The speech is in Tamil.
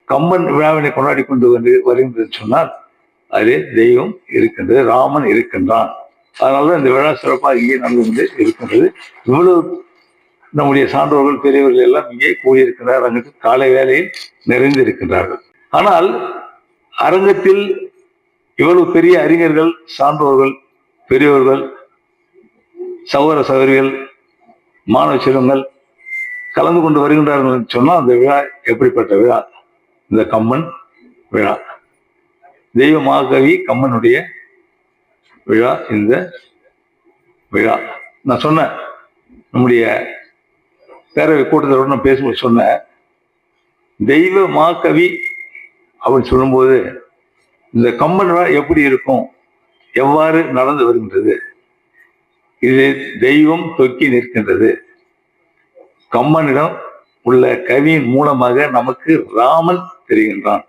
கம்பன் விழாவினை கொண்டாடி கொண்டு வருகின்றது சொன்னால் அதிலே தெய்வம் இருக்கின்றது, ராமன் இருக்கின்றான். அதனாலதான் இந்த விழா சிறப்பாக இங்கே நடந்து கொண்டு இருக்கின்றது. இவ்வளவு நம்முடைய சான்றோர்கள் பெரியவர்கள் எல்லாம் இங்கே கூடியிருக்கிறார். அங்கு காலை வேளையில் நிறைந்திருக்கின்றார்கள். ஆனால் அரங்கத்தில் இவ்வளவு பெரிய அறிஞர்கள், சான்றோர்கள், பெரியவர்கள், சகோதர சகோதரிகள், மாணவ செல்வங்கள் கலந்து கொண்டு வருகின்றார்கள் என்று சொன்னால் அந்த விழா எப்படிப்பட்ட விழா? இந்த கம்மன் விழா, தெய்வ மகாகவி கம்மனுடைய விழா. இந்த விழா நான் சொன்னேன், நம்முடைய பேரவை கூட்டத்தோடு நான் பேசும்போது சொன்னேன், தெய்வ மகாகவி அப்படின்னு சொல்லும்போது இந்த கம்மன் விழா எப்படி இருக்கும், எவ்வாறு நடந்து வருகின்றது? இது தெய்வம் தொக்கி நிற்கின்றது. கம்மனிடம் உள்ள கவியின் மூலமாக நமக்கு ராமன் தெரிகின்றான்.